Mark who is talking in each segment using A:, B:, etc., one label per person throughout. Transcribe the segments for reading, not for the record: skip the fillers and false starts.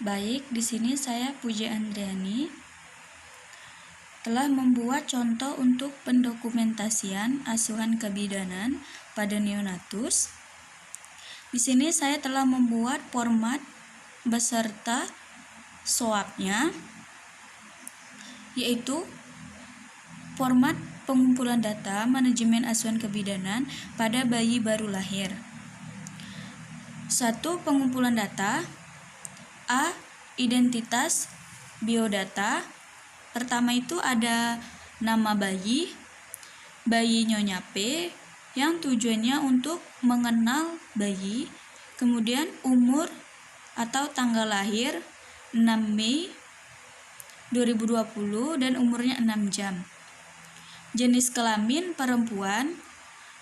A: Baik, di sini saya Puji Andriani telah membuat contoh untuk pendokumentasian asuhan kebidanan pada neonatus. Di sini saya telah membuat format beserta SOAP-nya, yaitu format pengumpulan data manajemen asuhan kebidanan pada bayi baru lahir. 1. Pengumpulan data. A. Identitas biodata. Pertama itu ada nama bayi Nyonya P, yang tujuannya untuk mengenal bayi. Kemudian umur atau tanggal lahir 6 Mei 2020 dan umurnya 6 jam. Jenis kelamin perempuan.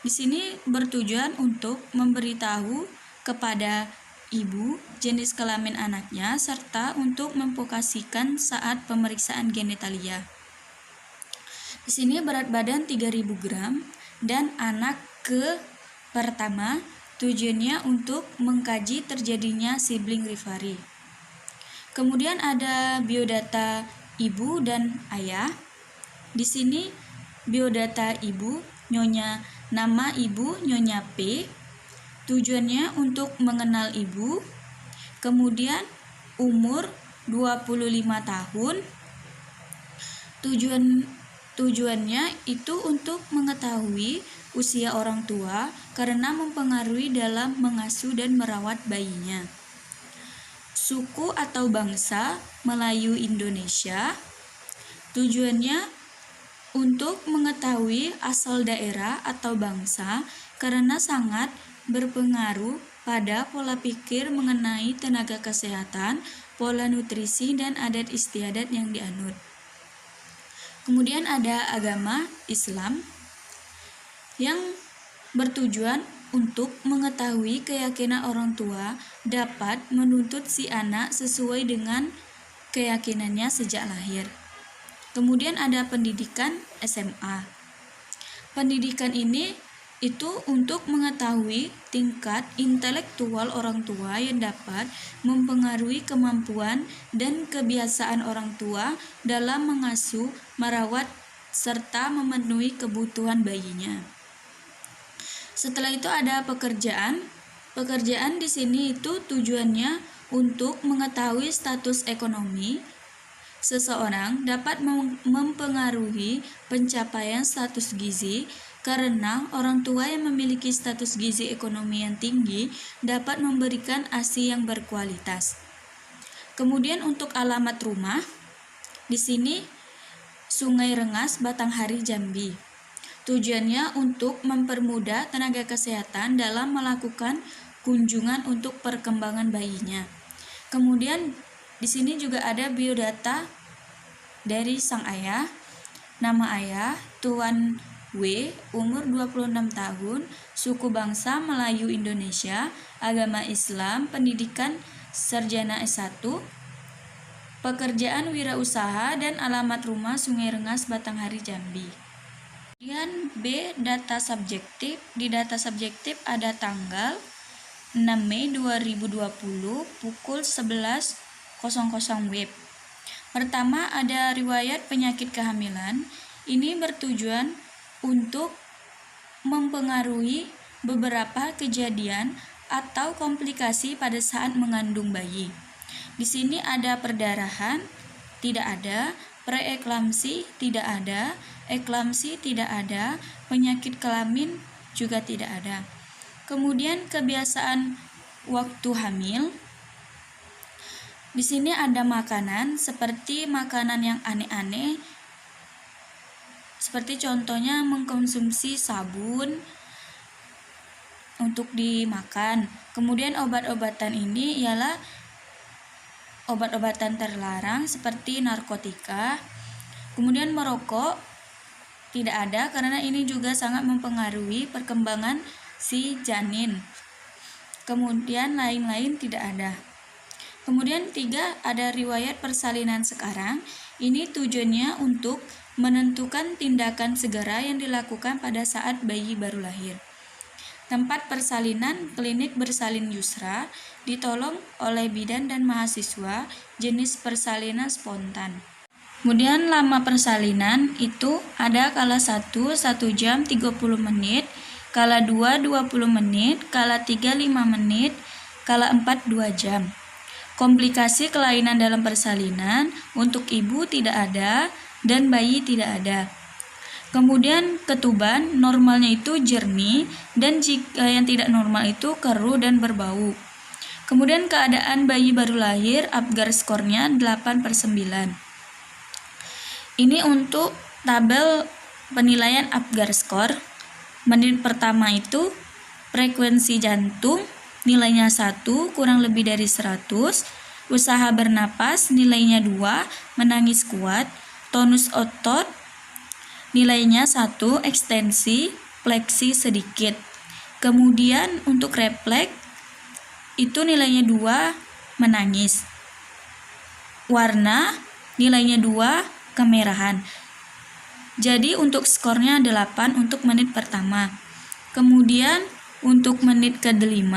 A: Di sini bertujuan untuk memberitahu kepada ibu jenis kelamin anaknya serta untuk memvokasikan saat pemeriksaan genitalia. Di sini berat badan 3000 gram dan anak ke pertama, tujuannya untuk mengkaji terjadinya sibling rivalry. Kemudian ada biodata ibu dan ayah. Di sini biodata ibu, nama ibu Nyonya P, tujuannya untuk mengenal ibu. Kemudian umur 25 tahun. Tujuannya itu untuk mengetahui usia orang tua karena mempengaruhi dalam mengasuh dan merawat bayinya. Suku atau bangsa Melayu Indonesia. Tujuannya untuk mengetahui asal daerah atau bangsa karena sangat berpengaruh pada pola pikir mengenai tenaga kesehatan, pola nutrisi, dan adat istiadat yang dianut. Kemudian ada agama Islam yang bertujuan untuk mengetahui keyakinan orang tua dapat menuntut si anak sesuai dengan keyakinannya sejak lahir. Kemudian ada pendidikan SMA. Pendidikan ini itu untuk mengetahui tingkat intelektual orang tua yang dapat mempengaruhi kemampuan dan kebiasaan orang tua dalam mengasuh, merawat, serta memenuhi kebutuhan bayinya. Setelah itu ada pekerjaan. Pekerjaan di sini itu tujuannya untuk mengetahui status ekonomi seseorang dapat mempengaruhi pencapaian status gizi karena orang tua yang memiliki status gizi ekonomi yang tinggi dapat memberikan ASI yang berkualitas. Kemudian untuk alamat rumah, di sini Sungai Rengas, Batanghari, Jambi. Tujuannya untuk mempermudah tenaga kesehatan dalam melakukan kunjungan untuk perkembangan bayinya. Kemudian di sini juga ada biodata dari sang ayah, nama ayah Tuan W, umur 26 tahun, suku bangsa Melayu Indonesia, agama Islam, pendidikan sarjana S1, pekerjaan wirausaha, dan alamat rumah Sungai Rengas, Batanghari, Jambi. Kemudian B, data subjektif. Di data subjektif ada tanggal 6 Mei 2020 pukul 11.00 WIB. Pertama ada riwayat penyakit kehamilan. Ini bertujuan untuk mempengaruhi beberapa kejadian atau komplikasi pada saat mengandung bayi. Di sini ada perdarahan, tidak ada, preeklamsi tidak ada, eklamsi tidak ada, penyakit kelamin juga tidak ada. Kemudian kebiasaan waktu hamil. Di sini ada makanan seperti makanan yang aneh-aneh, seperti contohnya mengkonsumsi sabun untuk dimakan. Kemudian obat-obatan ini ialah obat-obatan terlarang seperti narkotika. Kemudian merokok tidak ada karena ini juga sangat mempengaruhi perkembangan si janin. Kemudian lain-lain tidak ada. Kemudian 3, ada riwayat persalinan sekarang. Ini tujuannya untuk menentukan tindakan segera yang dilakukan pada saat bayi baru lahir. Tempat persalinan klinik bersalin Yusra. ditolong oleh bidan dan mahasiswa jenis persalinan spontan. Kemudian lama persalinan itu ada kala 1 jam 30 menit, kala 2 20 menit, kala 3 5 menit, kala 4 2 jam. Komplikasi kelainan dalam persalinan untuk ibu tidak ada dan bayi tidak ada. Kemudian ketuban normalnya itu jernih dan jika yang tidak normal itu keruh dan berbau. Kemudian keadaan bayi baru lahir, Apgar skornya 8/9. Ini untuk tabel penilaian Apgar skor. Menit pertama itu frekuensi jantung nilainya 1 kurang lebih dari 100, usaha bernapas nilainya 2, menangis kuat, tonus otot nilainya 1, ekstensi, fleksi sedikit. Kemudian untuk refleks itu nilainya 2, menangis. Warna nilainya 2, kemerahan. Jadi untuk skornya 8 untuk menit pertama. Kemudian untuk menit ke-5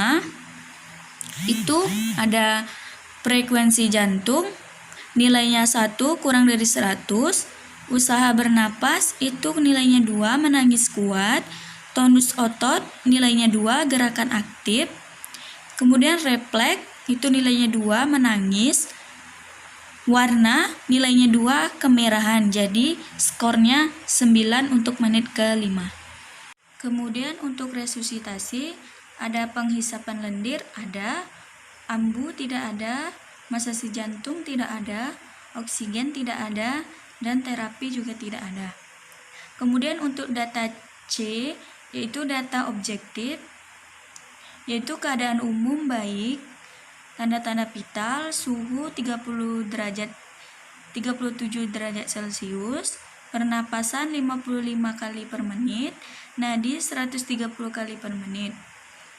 A: itu ada frekuensi jantung nilainya 1 kurang dari 100, usaha bernapas itu nilainya 2, menangis kuat, tonus otot nilainya 2, gerakan aktif. Kemudian refleks itu nilainya 2, menangis. Warna nilainya 2, kemerahan. Jadi skornya 9 untuk menit ke-5. Kemudian untuk resusitasi ada penghisapan lendir ada, ambu tidak ada, massasi jantung tidak ada, oksigen tidak ada, dan terapi juga tidak ada. Kemudian untuk data C yaitu data objektif, yaitu keadaan umum baik, tanda-tanda vital, suhu 37 derajat Celcius, pernapasan 55 kali per menit, nadi 130 kali per menit.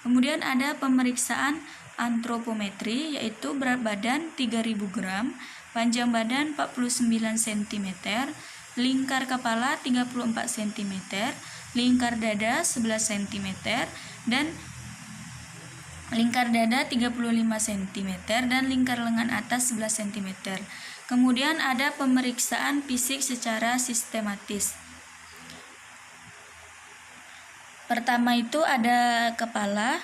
A: Kemudian ada pemeriksaan antropometri, yaitu berat badan 3000 gram, panjang badan 49 cm, lingkar kepala 34 cm, lingkar dada 11 cm, dan lingkar dada 35 cm dan lingkar lengan atas 11 cm. Kemudian ada pemeriksaan fisik secara sistematis. Pertama itu ada kepala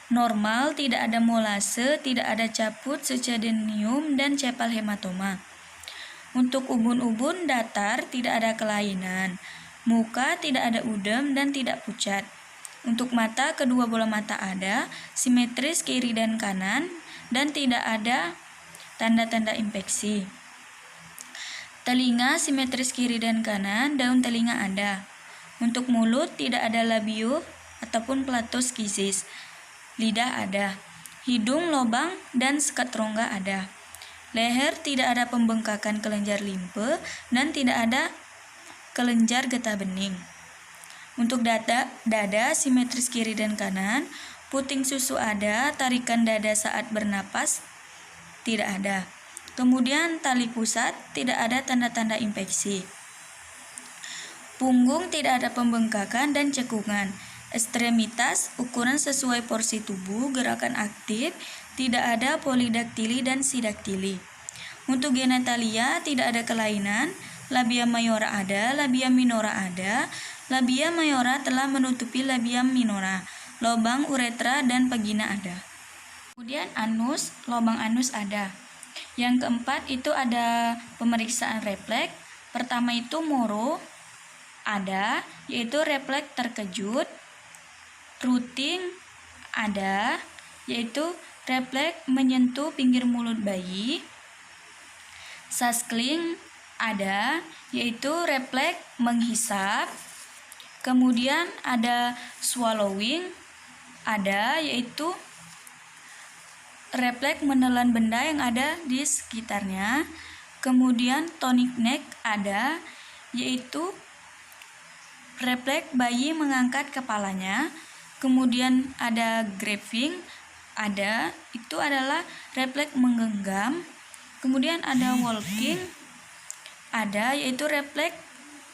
A: normal, tidak ada molase, tidak ada caput, sechedenium, dan cepal hematoma. Untuk ubun-ubun datar, tidak ada kelainan. Muka tidak ada udem dan tidak pucat. Untuk mata, kedua bola mata ada, simetris kiri dan kanan, dan tidak ada tanda-tanda infeksi. Telinga simetris kiri dan kanan, daun telinga ada. Untuk mulut, tidak ada labio ataupun platoskisis. Lidah ada. Hidung lobang dan sekat rongga ada. Leher tidak ada pembengkakan kelenjar limfe dan tidak ada kelenjar getah bening. Untuk dada simetris kiri dan kanan, puting susu ada, tarikan dada saat bernapas tidak ada. Kemudian tali pusat tidak ada tanda-tanda infeksi. Punggung tidak ada pembengkakan dan cekungan. Ekstremitas ukuran sesuai porsi tubuh, gerakan aktif, tidak ada polidaktili dan sidaktili. Untuk genitalia tidak ada kelainan, labia mayora ada, labia minora ada. Labia mayora telah menutupi labia minora, lubang uretra dan vagina ada. Kemudian anus, lubang anus ada. Yang keempat itu ada pemeriksaan refleks. Pertama itu moro ada, yaitu refleks terkejut. Ruting ada, yaitu refleks menyentuh pinggir mulut bayi. Saskling ada, yaitu refleks menghisap. Kemudian ada swallowing ada, yaitu refleks menelan benda yang ada di sekitarnya. Kemudian tonic neck ada, yaitu refleks bayi mengangkat kepalanya. Kemudian ada grasping ada, itu adalah refleks menggenggam. Kemudian ada walking ada, yaitu refleks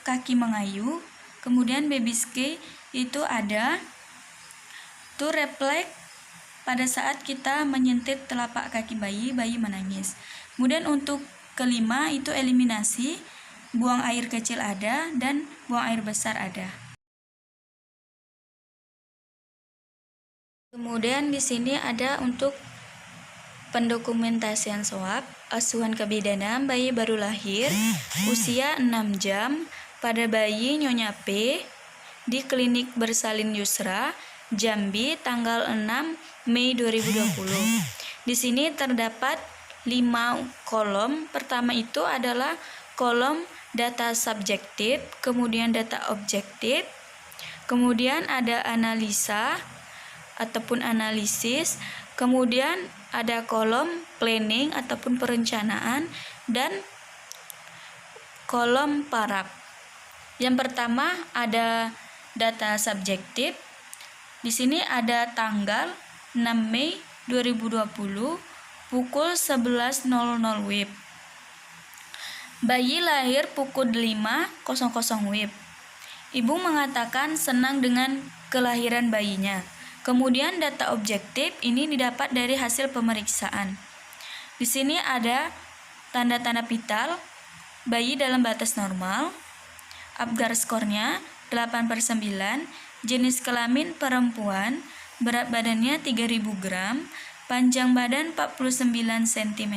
A: kaki mengayuh. Kemudian baby skate itu ada, itu refleks pada saat kita menyentit telapak kaki bayi, bayi menangis. Kemudian untuk kelima itu eliminasi, buang air kecil ada dan buang air besar ada. Kemudian di sini ada untuk pendokumentasian swab, asuhan kebidanan bayi baru lahir, usia 6 jam, pada bayi Nyonya P, di Klinik Bersalin Yusra, Jambi, tanggal 6 Mei 2020. Di sini terdapat 5 kolom. Pertama itu adalah kolom data subjektif, kemudian data objektif, kemudian ada analisa ataupun analisis, kemudian ada kolom planning ataupun perencanaan, dan kolom parab. Yang pertama ada data subjektif. Di sini ada tanggal 6 Mei 2020 pukul 11.00 WIB. Bayi lahir pukul 5.00 WIB. Ibu mengatakan senang dengan kelahiran bayinya. Kemudian data objektif ini didapat dari hasil pemeriksaan. Di sini ada tanda-tanda vital, bayi dalam batas normal, Apgar skornya 8/9, jenis kelamin perempuan, berat badannya 3000 gram, panjang badan 49 cm,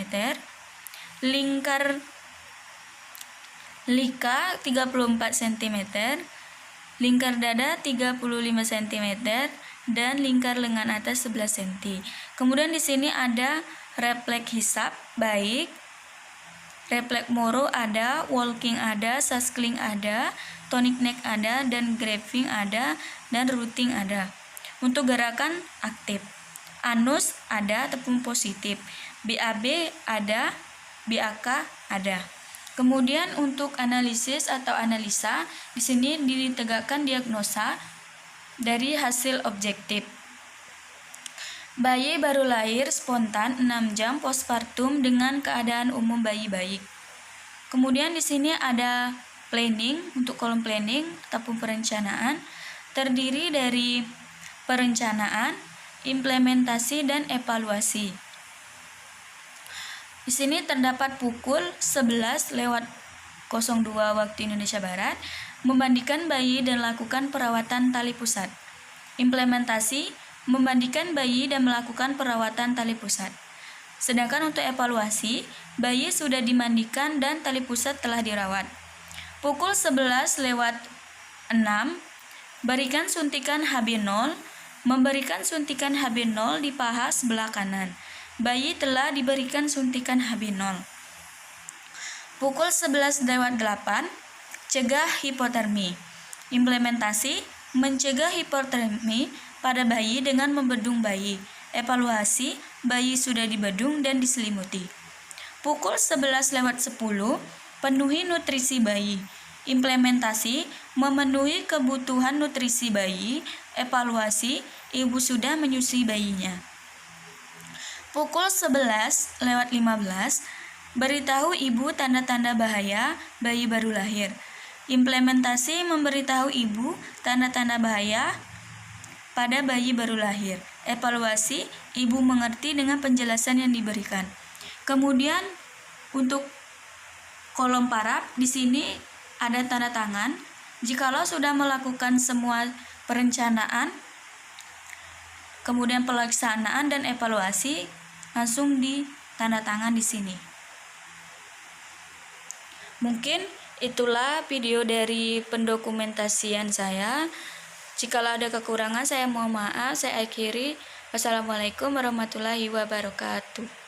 A: lika 34 cm, lingkar dada 35 cm, dan lingkar lengan atas 11 cm. Kemudian di sini ada refleks hisap baik, refleks moro ada, walking ada, saskling ada, tonic neck ada, dan graphing ada, dan routing ada. Untuk gerakan aktif, anus ada tepung positif, BAB ada, BAK ada. Kemudian untuk analisis atau analisa, di sini ditegakkan diagnosa dari hasil objektif. Bayi baru lahir spontan 6 jam postpartum dengan keadaan umum bayi baik. Kemudian di sini ada planning, untuk kolom planning ataupun perencanaan, terdiri dari perencanaan, implementasi, dan evaluasi. Di sini terdapat pukul 11.02 waktu Indonesia Barat, memandikan bayi dan lakukan perawatan tali pusat. Implementasi, memandikan bayi dan melakukan perawatan tali pusat. Sedangkan untuk evaluasi, bayi sudah dimandikan dan tali pusat telah dirawat. Pukul 11.06, berikan suntikan HB0, memberikan suntikan HB0 di paha sebelah kanan. Bayi telah diberikan suntikan HB0. Pukul 11.08, cegah hipotermi. Implementasi, mencegah hipotermi pada bayi dengan membedung bayi. Evaluasi, bayi sudah dibedung dan diselimuti. Pukul 11.10, penuhi nutrisi bayi. Implementasi, memenuhi kebutuhan nutrisi bayi. Evaluasi, ibu sudah menyusui bayinya. Pukul 11.15, beritahu ibu tanda-tanda bahaya bayi baru lahir. Implementasi, memberitahu ibu tanda-tanda bahaya pada bayi baru lahir. Evaluasi, ibu mengerti dengan penjelasan yang diberikan. Kemudian untuk kolom parab, di sini ada tanda tangan. Jikalau sudah melakukan semua perencanaan, kemudian pelaksanaan dan evaluasi, langsung di tanda tangan di sini. Mungkin itulah video dari pendokumentasian saya. Jikalau ada kekurangan, saya mohon maaf. Saya akhiri. Wassalamualaikum warahmatullahi wabarakatuh.